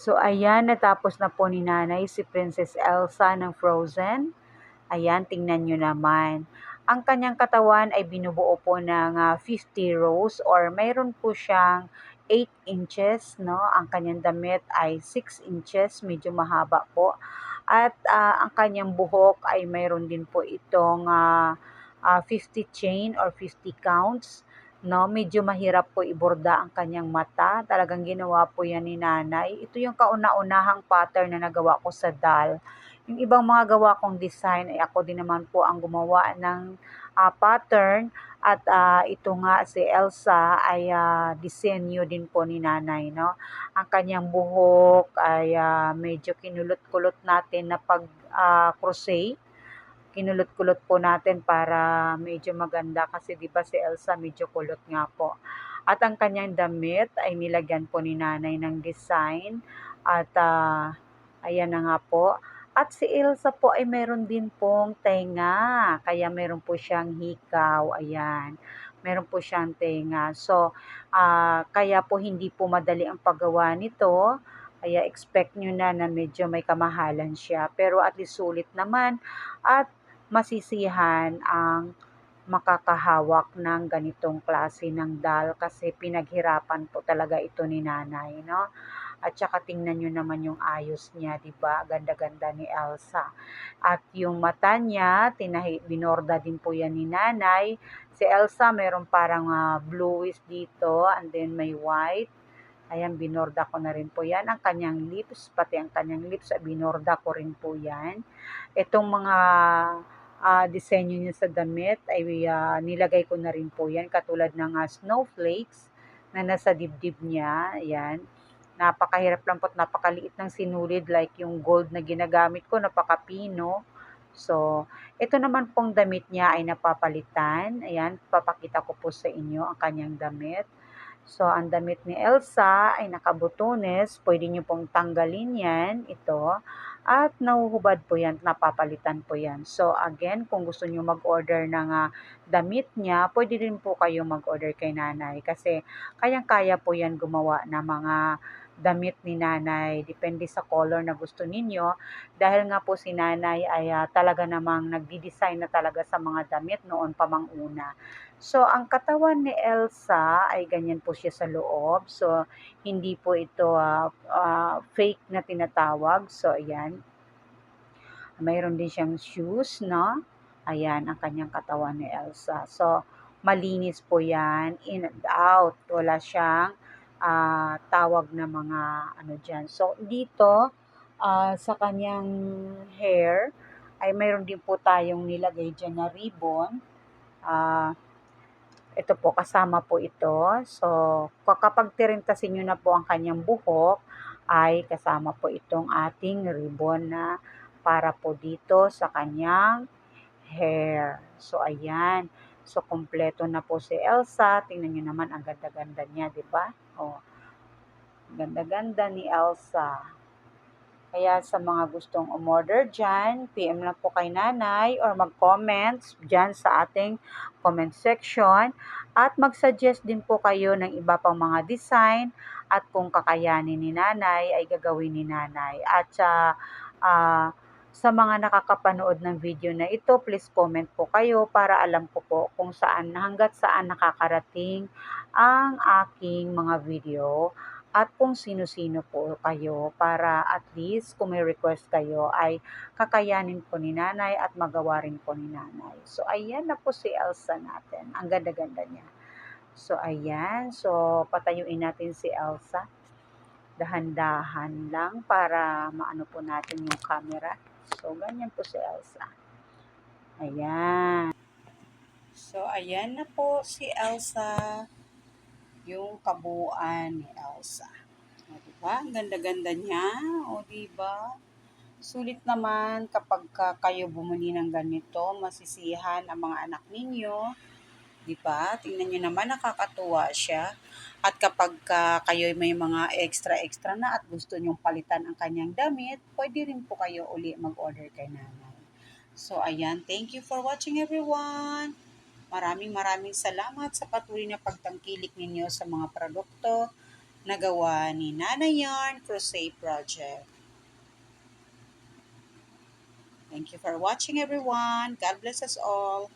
So ayan, natapos na po ni nanay si Princess Elsa ng Frozen. Ayan, tingnan nyo naman. Ang kanyang katawan ay binubuo po ng 50 rows or mayroon po siyang 8 inches, no? Ang kanyang damit ay 6 inches, medyo mahaba po. At ang kanyang buhok ay mayroon din po itong 50 chain or 50 counts. No, medyo mahirap po iborda ang kanyang mata. Talagang ginawa po yan ni nanay. Ito yung kauna-unahang pattern na nagawa ko sa doll. Yung ibang mga gawa kong design ay ako din naman po ang gumawa ng pattern at ito nga si Elsa ay disenyo din po ni nanay, no? Ang kanyang buhok ay medyo kinulot-kulot natin na pag crochet. Kinulot-kulot po natin para medyo maganda kasi 'di ba si Elsa medyo kulot nga po. At ang kanyang damit ay nilagyan po ni nanay ng design at ayan na nga po. At si Elsa po ay meron din pong tenga, kaya meron po siyang hikaw, ayan. Meron po siyang tenga. So, kaya po hindi po madali ang paggawa nito. Kaya expect nyo na na medyo may kamahalan siya. Pero at least sulit naman at masisihan ang makakahawak ng ganitong klase ng doll kasi pinaghirapan po talaga ito ni nanay, no? At saka tingnan nyo naman yung ayos niya, di ba? Ganda-ganda ni Elsa. At yung mata niya, binorda din po yan ni nanay. Si Elsa, meron parang bluish dito and then may white. Ayan, binorda ko na rin po yan. Ang kanyang lips, pati ang kanyang lips, binorda ko rin po yan. Itong mga disenyo niya sa damit ay nilagay ko na rin po yan. Katulad ng snowflakes na nasa dibdib niya. Ayan. Napakahirap lang po at napakaliit ng sinulid like yung gold na ginagamit ko, napakapino. So, ito naman pong damit niya ay napapalitan. Ayan, papakita ko po sa inyo ang kanyang damit. So, ang damit ni Elsa ay nakabutones. Pwede niyo pong tanggalin yan, ito. At nahuhubad po yan, napapalitan po yan. So, again, kung gusto niyo mag-order ng damit niya, pwede rin po kayo mag-order kay nanay. Kasi kayang-kaya po yan gumawa ng mga damit ni nanay. Depende sa color na gusto ninyo. Dahil nga po si nanay ay talaga namang nagdi-design na talaga sa mga damit noon pa mang una. So, ang katawan ni Elsa ay ganyan po siya sa loob. So, hindi po ito fake na tinatawag. So, ayan. Mayroon din siyang shoes, no? Ayan, ang kanyang katawan ni Elsa. So, malinis po yan, in and out. Wala siyang tawag na mga ano dyan. So, dito, sa kanyang hair, ay mayroon din po tayong nilagay dyan na ribbon. Ito po, kasama po ito. So, kapag tirintasin nyo na po ang kanyang buhok, ay kasama po itong ating ribbon na para po dito sa kanyang hair. So, ayan. So, kompleto na po si Elsa. Tingnan nyo naman, ang ganda-ganda niya, di ba? Oh, ganda-ganda ni Elsa. Kaya sa mga gustong umorder dyan, PM lang po kay nanay or mag-comments dyan sa ating comment section. At mag-suggest din po kayo ng iba pang mga design at kung kakayanin ni nanay ay gagawin ni nanay. At sa mga nakakapanood ng video na ito, please comment po kayo para alam ko po kung saan hanggat saan nakakarating ang aking mga video at kung sino-sino po kayo para at least kung may request kayo ay kakayanin po ni nanay at magawa rin po ni nanay. So, ayan na po si Elsa natin. Ang ganda-ganda niya. So, ayan. So, patayuin natin si Elsa. Dahan-dahan lang para maano po natin yung camera. So, ganyan po si Elsa. Ayan. So, ayan na po si Elsa. Yung kabuuan ni Elsa. O, diba? Ang ganda-ganda niya. O, diba? Sulit naman kapag kayo bumili ng ganito, masisihan ang mga anak ninyo. Diba? Tingnan nyo naman, nakakatuwa siya. At kapag kayo may mga extra-extra na at gusto nyong palitan ang kanyang damit, pwede rin po kayo uli mag-order kay nanay. So, ayan. Thank you for watching, everyone. Maraming salamat sa patuloy na pagtangkilik ninyo sa mga produkto na gawa ni Nana Yarn Crochet Project. Thank you for watching everyone. God bless us all.